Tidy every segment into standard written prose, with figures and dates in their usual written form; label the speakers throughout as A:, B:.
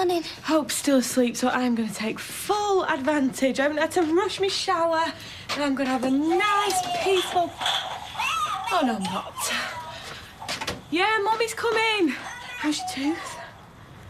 A: morning.
B: Hope's still asleep, so I'm going to take full advantage. I haven't had to rush my shower, and I'm going to have a nice, peaceful... Oh, no, I'm not. Yeah, Mummy's coming. How's your tooth?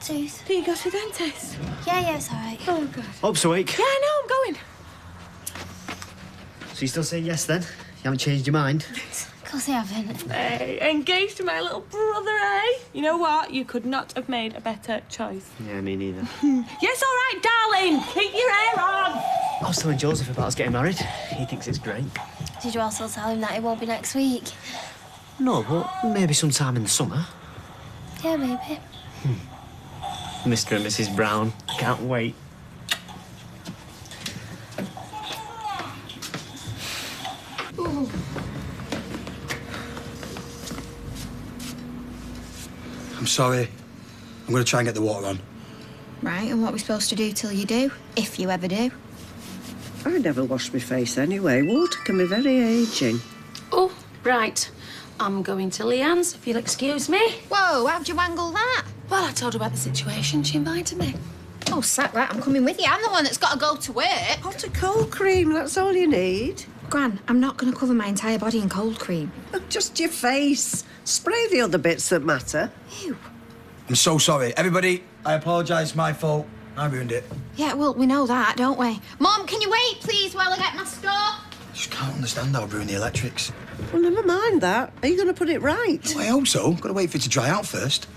A: Tooth?
B: Do you go to the dentist?
A: Yeah, it's all right.
B: Oh, good.
C: Hope's awake.
B: Yeah, I know, I'm going.
C: So you still saying yes, then? You haven't changed your mind?
A: Of course I haven't.
B: Hey, engaged to my little brother, eh? You know what? You could not have made a better choice.
C: Yeah, me neither.
B: Yes, all right, darling. Keep your hair on.
C: I was telling Joseph about us getting married. He thinks it's great.
A: Did you also tell him that it won't be next week?
C: No, but maybe sometime in the summer.
A: Yeah, maybe.
C: Mr. and Mrs. Brown. Can't wait.
A: Ooh.
D: I'm sorry. I'm going to try and get the water on.
E: Right, and what are we supposed to do till you do? If you ever do?
F: I never wash my face anyway. Water can be very ageing.
G: Oh, right. I'm going to Leanne's, if you'll excuse me.
E: Whoa, how'd you wangle that?
G: Well, I told her about the situation. She invited me.
E: Oh, sack that, I'm coming with you. I'm the one that's got to go to work.
F: Hot or cold cream, that's all you need.
E: Gran, I'm not going to cover my entire body in cold cream.
F: Just your face. Spray the other bits that matter.
E: Ew.
D: I'm so sorry. Everybody, I apologise. My fault. I ruined it.
E: Yeah, well, we know that, don't we? Mum, can you wait, please, while I get my stuff?
D: I just can't understand how I ruined the electrics.
F: Well, never mind that. Are you going to put it right?
D: Oh, I hope so. Got to wait for it to dry out first.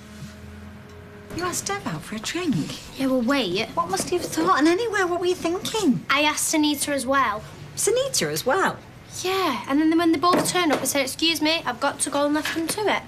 E: You asked Dev out for a drink?
A: Yeah, well, wait.
E: What must you have thought? And anyway, what were you thinking?
A: I asked Anita as well.
E: Sanita as well?
A: Yeah, and then when they both turned up, I said, excuse me, I've got to go and left them to it.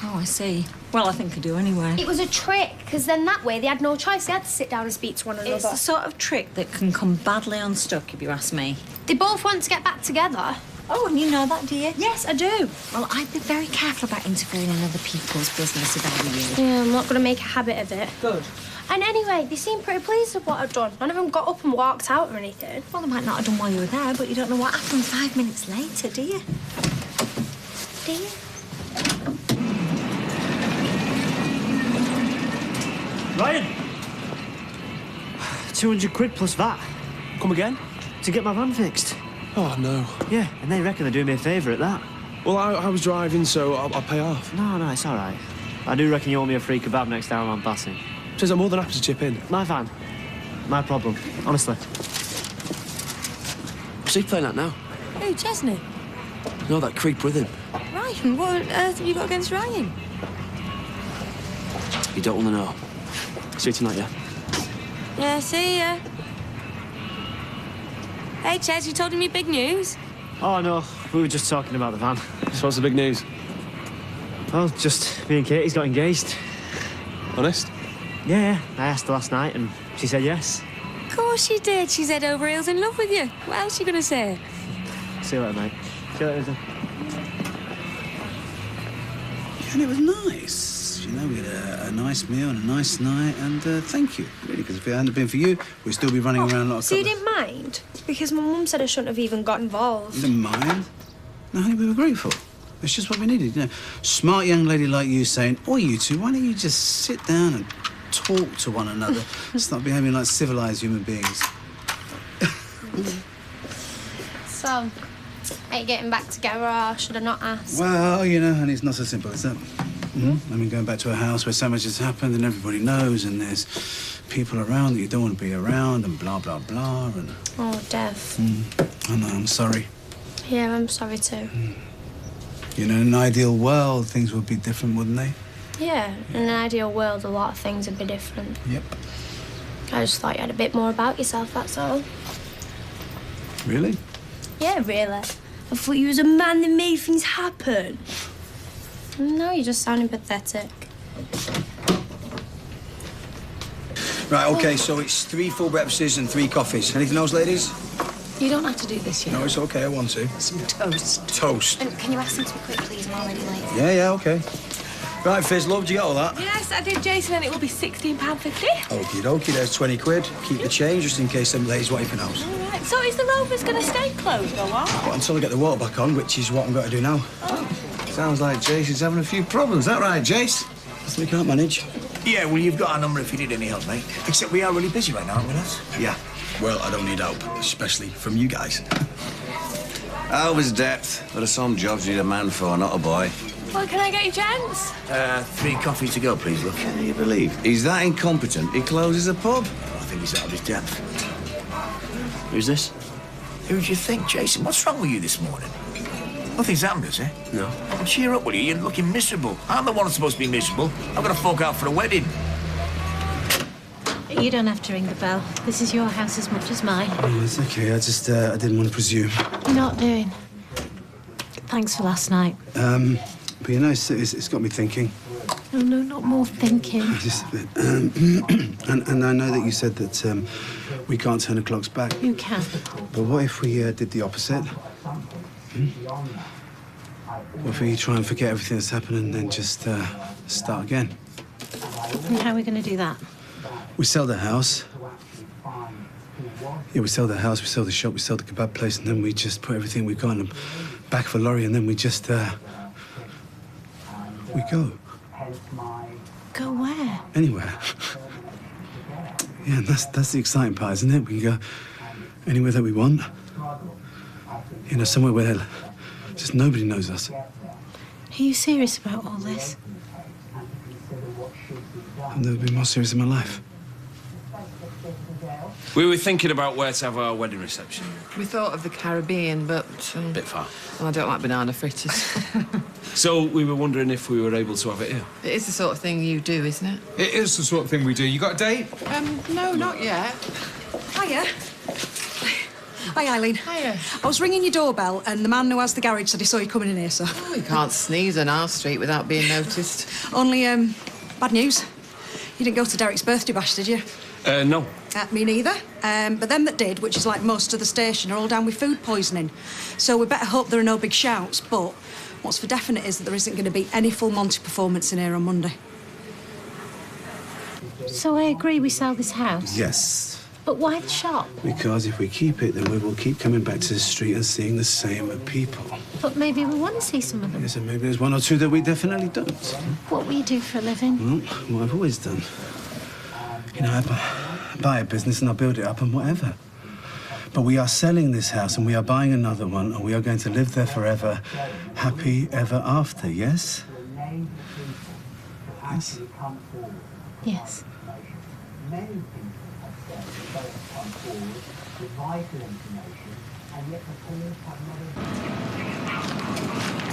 E: Oh, I see. Well, I think I do anyway.
A: It was a trick, because then that way they had no choice. They had to sit down and speak to one another.
H: It's the sort of trick that can come badly unstuck, if you ask me.
A: They both want to get back together.
E: Oh, and you know that, do you?
A: Yes, I do.
E: Well, I'd be very careful about interfering in other people's business if I were you.
A: Yeah, I'm not going to make a habit of it.
H: Good.
A: And anyway, they seemed pretty pleased with what I'd done. None of them got up and walked out or anything.
E: Well, they might not have done while you were there, but you don't know what happened 5 minutes later, do you?
A: Do you?
C: Ryan! 200 quid plus VAT.
I: Come again?
C: To get my van fixed.
I: Oh, no.
C: Yeah, and they reckon they're doing me a favour at that.
I: Well, I was driving, so I'll pay off.
C: No, it's all right. I do reckon you owe me a free kebab next time I'm passing.
I: Says I'm more than happy to chip in.
C: My van. My problem, honestly.
I: What's he playing at now?
H: Who, Chesney?
I: No, that creep with him.
H: Ryan? What on earth have you got against Ryan?
I: You don't want to know. See you tonight, yeah?
H: Yeah, see ya. Hey, Ches, you told him your big news?
C: Oh, no, we were just talking about the van.
I: So what's the big news?
C: Well, just me and Katie's got engaged.
I: Honest?
C: Yeah, I asked her last night and she said yes.
H: Of course she did. She's head over heels in love with you. What else are you going to say?
C: See you later, mate. See you later, then.
J: And it was nice. You know, we had a nice meal and a nice night, and thank you, really, because if it hadn't been for you, we'd still be running around like a
A: So you
J: couple
A: didn't mind? Because my mum said I shouldn't have even got involved.
J: You didn't mind? No, honey, we were grateful. It's just what we needed, you know. Smart young lady like you saying, oh, you two, why don't you just sit down and talk to one another, start behaving like civilised human beings.
A: So, are you getting back together or should I not ask?
J: Well, you know, honey, it's not so simple as that. I mean, going back to a house where so much has happened and everybody knows and there's people around that you don't want to be around and blah, blah, blah, and...
A: Oh, Dev.
J: I know, I'm sorry.
A: Yeah, I'm sorry too.
J: You know, in an ideal world, things would be different, wouldn't they?
A: Yeah, in an ideal world, a lot of things would be different.
J: Yep.
A: I just thought you had a bit more about yourself, that's all.
J: Really?
A: Yeah, really. I thought you was a man that made things happen. No, you're just sounding pathetic.
D: Right, OK, so it's 3 full breakfasts and 3 coffees. Anything else, ladies?
G: You don't have to do this, you know.
D: No, it's OK, I want to.
G: Some toast.
D: Toast.
E: And can you ask them to be quick, please? I'm already late.
D: Yeah, OK. Right, Fizz, love, did you get all that?
B: Yes, I did, Jason, and it will be £16.50.
J: Okie dokie, there's 20 quid. Keep the change just in case them ladies want anything else.
B: All right, so is the Rovers going to stay closed or what?
J: But until I get the water back on, which is what I'm going to do now.
D: Sounds like Jason's having a few problems. Is that right, Jace?
J: That's what we can't manage.
K: Yeah, well, you've got our number if you need any help, mate. Except we are really busy right now, aren't we, lads?
D: Yeah. Well, I don't need help, especially from you guys.
L: Always depth. But there's some jobs you need a man for, not a boy.
B: Well, can I get you gents?
K: 3 coffee to go, please, look.
L: Can you believe? He's that incompetent, he closes a pub.
K: I think he's out of his depth.
I: Who's this?
K: Who do you think, Jason? What's wrong with you this morning? Nothing's happened, is it?
I: No.
K: Oh, cheer up, will you? You're looking miserable. I'm the one who's supposed to be miserable. I've got to fork out for a wedding.
G: You don't have to ring the bell. This is your house as much as mine.
J: Oh, it's okay. I just, I didn't want to presume.
G: You're not doing. Thanks for last night.
J: But you know, it's got me thinking.
G: No, not more thinking.
J: Just a bit. And I know that you said that we can't turn the clocks back.
G: You can.
J: But what if we did the opposite? What if we try and forget everything that's happened and then just start again?
G: And how are we going to do that?
J: We sell the house. Yeah, we sell the house, we sell the shop, we sell the kebab place, and then we just put everything we've got in the back of a lorry, and then we just, we go.
G: Go where?
J: Anywhere. Yeah, and that's the exciting part, isn't it? We can go anywhere that we want. You know, somewhere where just nobody knows us.
G: Are you serious about all this?
J: I've never been more serious in my life.
M: We were thinking about where to have our wedding reception.
N: We thought of the Caribbean, but...
M: Bit far.
N: Well, I don't like banana fritters.
M: So we were wondering if we were able to have it here.
N: It is the sort of thing you do, isn't it?
O: It is the sort of thing we do. You got a date?
N: No, not yet.
P: Hiya. Hi, Eileen.
N: Hiya.
P: I was ringing your doorbell, and the man who has the garage said he saw you coming in here, so...
N: Oh, you can't sneeze on our street without being noticed.
P: Only, bad news. You didn't go to Derek's birthday bash, did you?
M: No.
P: Me neither. But them that did, which is like most of the station, are all down with food poisoning. So we better hope there are no big shouts, but what's for definite is that there isn't going to be any full Monty performance in here on Monday.
G: So I agree we sell this house?
J: Yes.
G: But why the shop?
J: Because if we keep it, then we will keep coming back to the street and seeing the same people.
G: But maybe we want to see some of them.
J: Yes, and maybe there's one or two that we definitely don't.
G: What will you do for a living?
J: Well, what I've always done. You know, I buy a business and I build it up and whatever. But we are selling this house and we are buying another one and we are going to live there forever, happy ever after, yes? Yes?
G: Yes.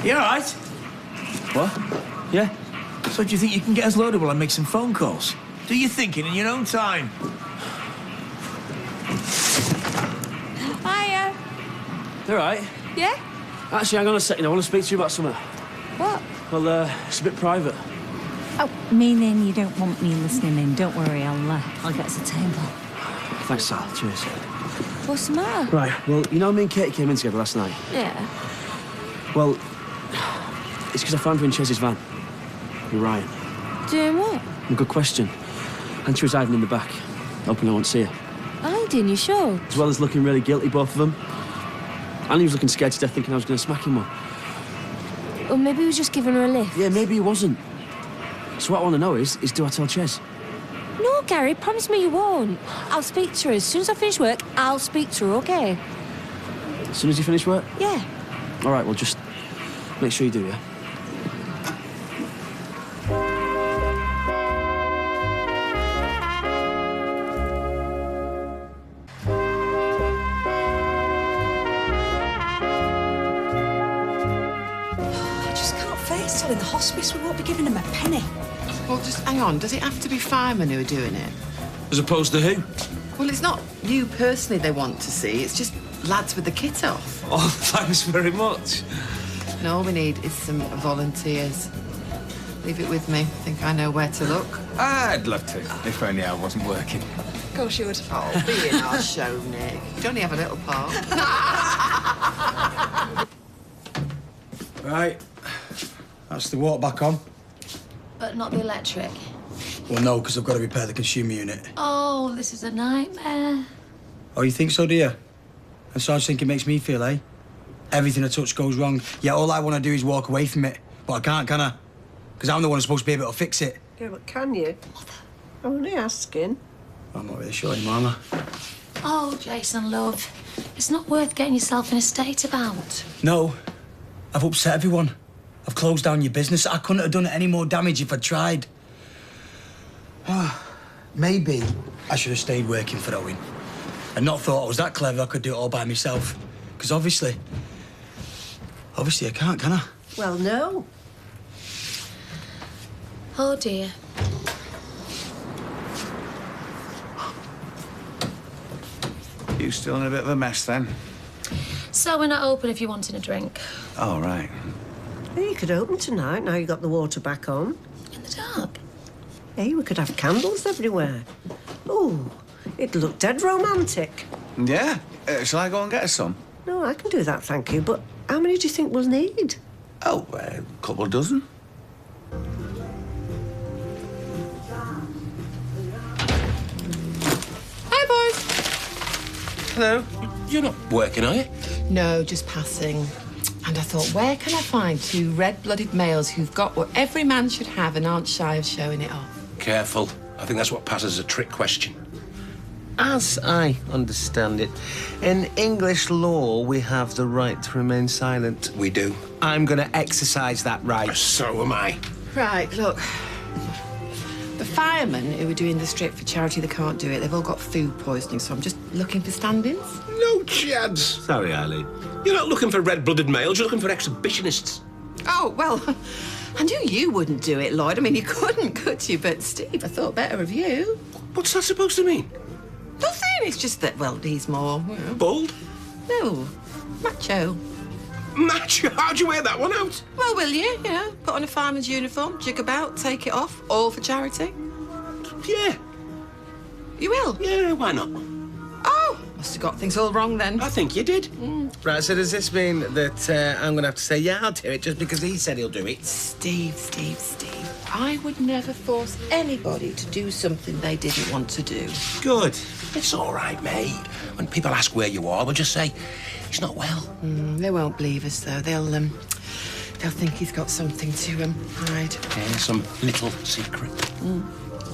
K: You all right?
I: What? Yeah.
K: So do you think you can get us loaded while I make some phone calls? Do your thinking in your own time.
H: Hiya.
I: You all right?
H: Yeah?
I: Actually, hang on a second. I want to speak to you about something.
H: What?
I: Well, it's a bit private.
E: Oh, meaning you don't want me listening in. Don't worry, I'll get us a table.
I: Thanks, Sal. Cheers.
H: What's the matter?
I: Right, well, you know me and Katie came in together last night?
H: Yeah.
I: Well, it's because I found her in Chez's van. With Ryan.
H: Doing what?
I: Good question. And she was hiding in the back, hoping I won't see her.
H: Hiding, you sure?
I: As well as looking really guilty, both of them. And he was looking scared to death, thinking I was going to smack him one.
H: Or maybe he was just giving her a lift.
I: Yeah, maybe he wasn't. So what I want to know is do I tell Chez?
H: No, Gary, promise me you won't. I'll speak to her. As soon as I finish work, I'll speak to her, OK?
I: As soon as you finish work?
H: Yeah.
I: All right, well, just make sure you do, yeah?
P: Still in the hospice, we won't be giving him a penny.
N: Well, just hang on. Does it have to be firemen who are doing it?
M: As opposed to who?
N: Well, it's not you personally they want to see. It's just lads with the kit off.
M: Oh, thanks very much.
N: And all we need is some volunteers. Leave it with me. I think I know where to look.
O: I'd love to, if only I wasn't working.
P: Of course you would.
N: Oh, be in our show, Nick. You only have a little part.
D: Right. That's the water back on.
A: But not the electric.
D: Well, no, because I've got to repair the consumer unit.
A: Oh, this is a nightmare.
D: Oh, you think so, do you? And so I think it makes me feel, eh? Everything I touch goes wrong. Yeah, all I want to do is walk away from it. But I can't, can I? Because I'm the one who's supposed to be able to fix it.
F: Yeah, but can you?
G: Mother.
F: I'm only asking.
J: I'm not really sure, Mama.
G: Oh, Jason, love. It's not worth getting yourself in a state about.
J: No. I've upset everyone. I've closed down your business. I couldn't have done any more damage if I tried. Maybe I should have stayed working for Owen and not thought I was that clever I could do it all by myself. Because obviously I can't, can I?
F: Well, no.
G: Oh, dear.
L: You still in a bit of a mess, then?
G: So we're not open if you're wanting a drink.
L: Oh, right.
F: Hey, you could open tonight, now you got the water back on.
G: In the dark?
F: Hey, we could have candles everywhere. Oh, it'd look dead romantic.
L: Yeah? Shall I go and get us some?
F: No, I can do that, thank you, but how many do you think we'll need?
L: Oh, a couple dozen.
N: Hi, boys.
Q: Hello. You're not working, are you?
N: No, just passing. And I thought, where can I find two red-blooded males who've got what every man should have and aren't shy of showing it off?
Q: Careful. I think that's what passes as a trick question. As I understand it, in English law, we have the right to remain silent. We do. I'm going to exercise that right. So am I.
N: Right, look. The firemen who are doing the strip for charity, they can't do it. They've all got food poisoning, so I'm just looking for stand-ins.
Q: No chads. Sorry, Eileen. You're not looking for red-blooded males, you're looking for exhibitionists.
N: Oh, well, I knew you wouldn't do it, Lloyd. I mean, you couldn't, could you? But, Steve, I thought better of you.
Q: What's that supposed to mean?
N: Nothing. It's just that, well, he's more...
Q: Bald?
N: No, macho.
Q: Macho? How'd you wear that one out?
N: Well, will you? You know, put on a fireman's uniform, jig about, take it off, all for charity.
Q: Yeah.
N: You will?
Q: Yeah, why not?
N: Oh, must have got things all wrong then.
Q: I think you did. Right, so does this mean that I'm going to have to say, yeah, I'll do it just because he said he'll do it?
N: Steve. I would never force anybody to do something they didn't want to do.
Q: Good. It's all right, mate. When people ask where you are, we'll just say, he's not well.
N: They won't believe us, though. They'll think he's got something to hide.
Q: Yeah, some little secret.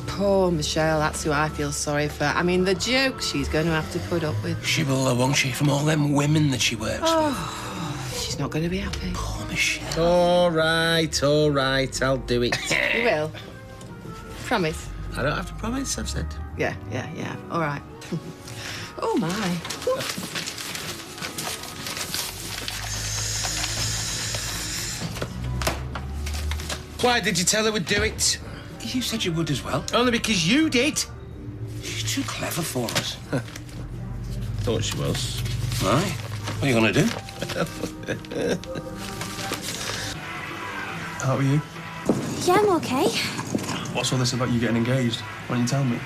N: Poor Michelle, that's who I feel sorry for. I mean, the joke she's going to have to put up with.
Q: She will, won't she, from all them women that she works
N: with. She's not going to be happy.
Q: Poor Michelle. All right, I'll do it.
N: You will? Promise?
Q: I don't have to promise, I've said.
N: Yeah. All right. Oh, my.
Q: Why did you tell her we'd do it? You said you would as well. Only because you did. She's too clever for us. Thought she was. Right. What are you going to do?
M: How are you?
A: Yeah, I'm okay.
M: What's all this about you getting engaged? Why don't you tell me?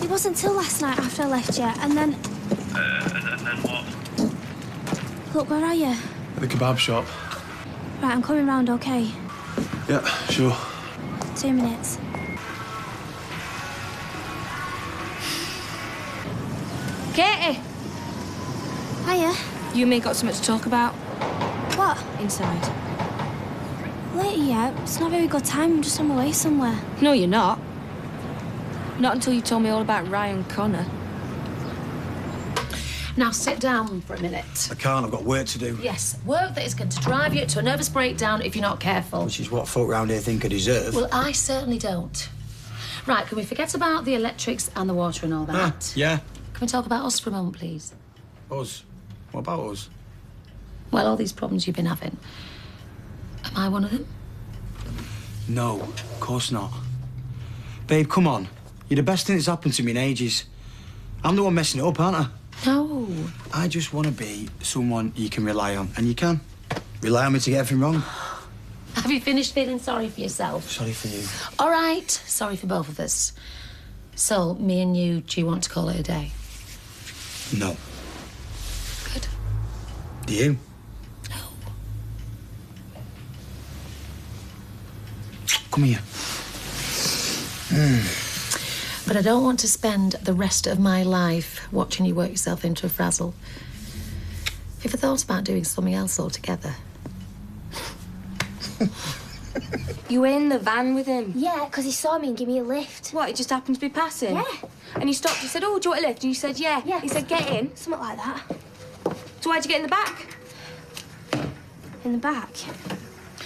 A: It wasn't till last night after I left you, and then...
M: And then what?
A: Look, where are you?
M: At the kebab shop.
A: Right, I'm coming round, okay?
M: Yeah, sure.
A: 2 minutes.
H: Katie!
A: Hiya.
H: You and me got something to talk about.
A: What?
H: Inside.
A: Later yet. It's not a very good time. I'm just on my way somewhere.
H: No, you're not. Not until you told me all about Ryan Connor.
G: Now sit down for a minute.
J: I can't, I've got work to do.
G: Yes, work that is going to drive you to a nervous breakdown if you're not careful.
J: Which is what folk round here think I deserve.
G: Well, I certainly don't. Right, can we forget about the electrics and the water and all that?
J: Yeah.
G: Can we talk about us for a moment, please?
J: Us? What about us?
G: Well, all these problems you've been having. Am I one of them?
J: No, of course not. Babe, come on. You're the best thing that's happened to me in ages. I'm the one messing it up, aren't I?
G: No.
J: I just want to be someone you can rely on, and you can. Rely on me to get everything wrong.
G: Have you finished feeling sorry for yourself?
J: Sorry for you.
G: All right, sorry for both of us. So, me and you, do you want to call it a day?
J: No.
G: Good.
J: Do you?
G: No.
J: Come here.
G: But I don't want to spend the rest of my life watching you work yourself into a frazzle. Have you thought about doing something else altogether?
H: You were in the van with him?
A: Yeah, because he saw me and gave me a lift.
H: What, he just happened to be passing?
A: Yeah.
H: And he stopped, he said, oh, do you want a lift? And you said, yeah.
A: Yeah.
H: He said, get in.
A: Something like that.
H: So why'd you get in the back?
A: In the back?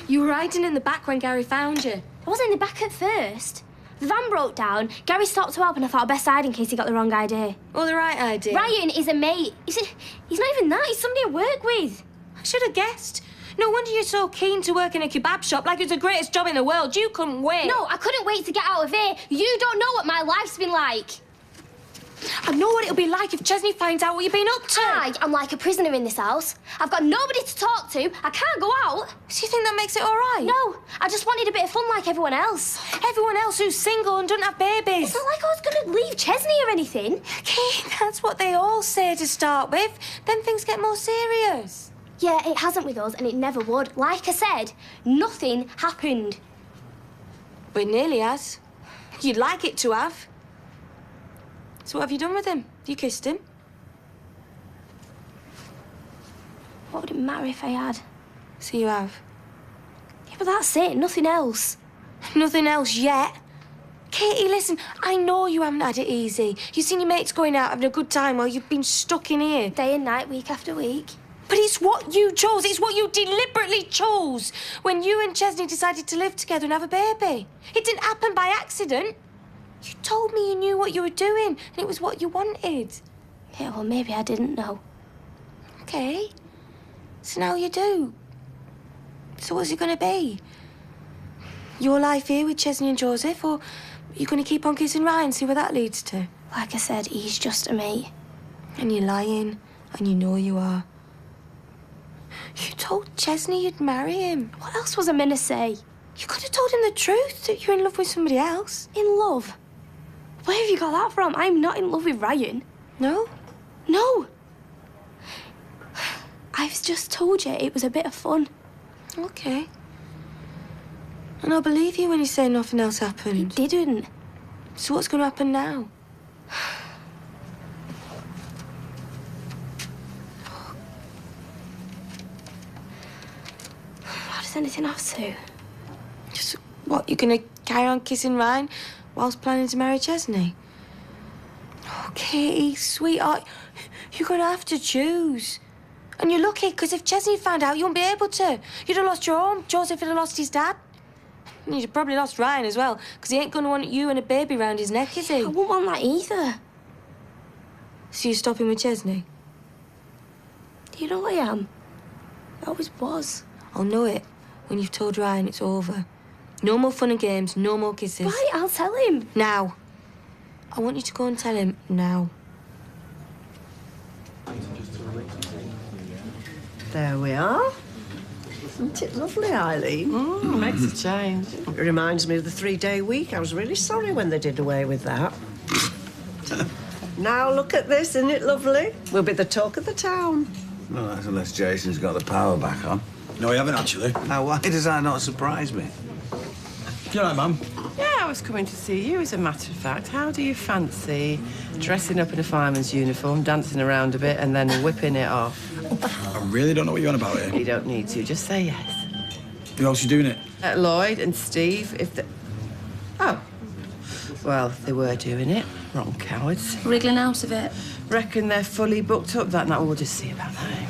H: You were hiding in the back when Gary found you.
A: I wasn't in the back at first. The van broke down. Gary stopped to help and I thought I'd best hide in case he got the wrong idea.
H: Or the right idea?
A: Ryan is a mate. He's not even that. He's somebody I work with.
H: I should have guessed. No wonder you're so keen to work in a kebab shop like it's the greatest job in the world. You couldn't wait.
A: No, I couldn't wait to get out of here. You don't know what my life's been like.
H: I know what it'll be like if Chesney finds out what you've been up to.
A: I'm like a prisoner in this house. I've got nobody to talk to. I can't go out.
H: So you think that makes it all right?
A: No, I just wanted a bit of fun like everyone else.
H: Everyone else who's single and doesn't have babies.
A: It's not like I was going to leave Chesney or anything.
H: Okay, that's what they all say to start with. Then things get more serious.
A: Yeah, it hasn't with us, and it never would. Like I said, nothing happened.
H: But it nearly has. You'd like it to have. So what have you done with him? You kissed him?
A: What would it matter if I had?
H: So you have?
A: Yeah, but that's it, nothing else.
H: Nothing else yet? Katie, listen, I know you haven't had it easy. You've seen your mates going out having a good time while you've been stuck in here.
A: Day and night, week after week.
H: But it's what you chose. It's what you deliberately chose when you and Chesney decided to live together and have a baby. It didn't happen by accident. You told me you knew what you were doing and it was what you wanted.
A: Yeah, well, maybe I didn't know.
H: Okay. So now you do. So what's it going to be? Your life here with Chesney and Joseph, or are you going to keep on kissing Ryan and see where that leads to?
A: Like I said, he's just a mate.
H: And you're lying, and you know you are. You told Chesney you'd marry him.
A: What else was I meant to say?
H: You could have told him the truth, that you're in love with somebody else.
A: In love? Where have you got that from? I'm not in love with Ryan.
H: No?
A: No. I've just told you it was a bit of fun.
H: Okay. And I'll believe you when you say nothing else happened.
A: It didn't.
H: So what's going to happen now?
A: How does anything have to?
H: Just, what, you're going to carry on kissing Ryan whilst planning to marry Chesney? Oh, Katie, sweetheart, you're going to have to choose. And you're lucky, because if Chesney found out, you wouldn't be able to. You'd have lost your home. Joseph would have lost his dad. And you'd have probably lost Ryan as well, because he ain't going to want you and a baby round his neck, is he?
A: I wouldn't want that either.
H: So you're stopping with Chesney?
A: You know I am. I always was.
H: I'll know it when you've told Ryan it's over. No more fun and games, no more kisses.
A: Right, I'll tell him.
H: Now. I want you to go and tell him now.
F: There we are. Isn't it lovely, Eileen?
N: Makes a change.
F: It reminds me of the 3-day week. I was really sorry when they did away with that. Now look at this, isn't it lovely? We'll be the talk of the town.
L: No, that's unless Jason's got the power back on.
D: No, he haven't, actually.
L: Now, why does that not surprise me?
D: You all right, Mum?
N: Yeah, I was coming to see you, as a matter of fact. How do you fancy dressing up in a fireman's uniform, dancing around a bit, and then whipping it off?
D: I really don't know what you're on about here.
N: You don't need to. Just say yes.
D: Who else you doing it?
N: Lloyd and Steve, if they... Oh. Well, they were doing it. Wrong cowards.
G: Wriggling out of it.
N: Reckon they're fully booked up that night. We'll just see about that.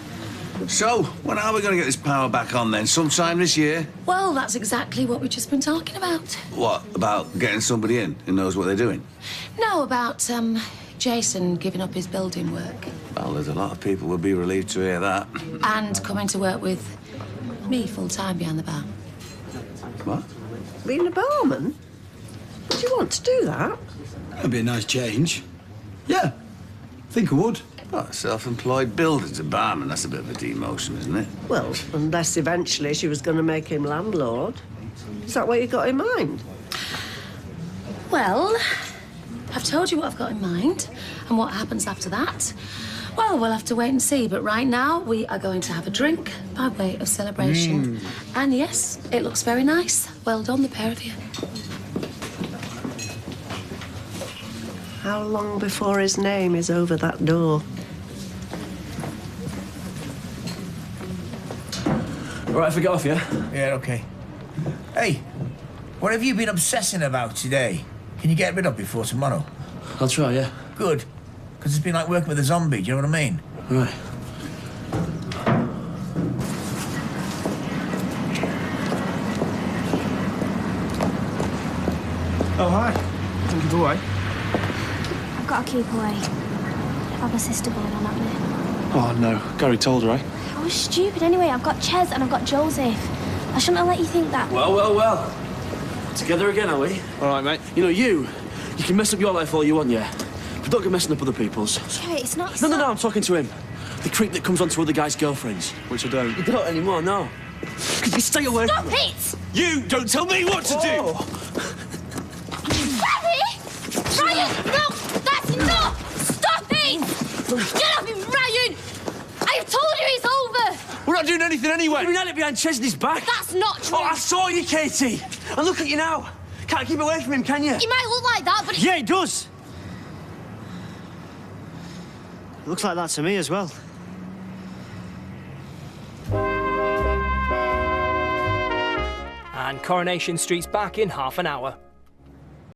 L: So, when are we going to get this power back on, then? Sometime this year?
G: Well, that's exactly what we've just been talking about.
L: What, about getting somebody in who knows what they're doing?
G: No, about, Jason giving up his building work.
L: Well, there's a lot of people would be relieved to hear that.
G: And coming to work with me full-time behind the bar.
L: What?
F: Being a barman? Would you want to do that?
D: That'd be a nice change. Yeah, I think I would.
L: Oh, self-employed builders, a barman, that's a bit of a demotion, isn't it?
F: Well, unless eventually she was going to make him landlord. Is that what you got in mind?
G: Well, I've told you what I've got in mind, and what happens after that. Well, we'll have to wait and see, but right now we are going to have a drink by way of celebration. And yes, it looks very nice. Well done, the pair of you.
F: How long before his name is over that door?
I: All right, if we get off, yeah?
K: Yeah, okay. Hey, what have you been obsessing about today? Can you get rid of before tomorrow?
I: I'll try, yeah.
K: Good. Because it's been like working with a zombie, do you know what I mean?
I: Right.
M: Oh, hi. Thank you for away.
A: I've got to keep away. I've my sister going on at me.
I: Oh, no. Gary told her, eh?
A: I was stupid anyway. I've got Ches and I've got Joseph. I shouldn't have let you think that.
I: Well. Together again, are we?
M: All right, mate.
I: You know, you can mess up your life all you want, yeah? But don't go messing up other people's.
A: Yeah, it's not...
I: No, I'm talking to him. The creep that comes onto other guys' girlfriends.
M: Which I don't.
I: You don't anymore, no. Could you stay away
A: Stop
I: from
A: it!
I: You don't tell me what to do!
A: Barry! Ryan, no! That's enough! Stop it! Get off him, Ryan! I've told you it's over!
I: We're not doing anything anyway. We're not it behind Chesney's back.
A: That's not true.
I: Oh, I saw you, Katie. And look at you now. Can't keep away from him, can you?
A: He might look like that, but...
C: Yeah, he does. Looks like that to me as well.
R: And Coronation Street's back in half an hour.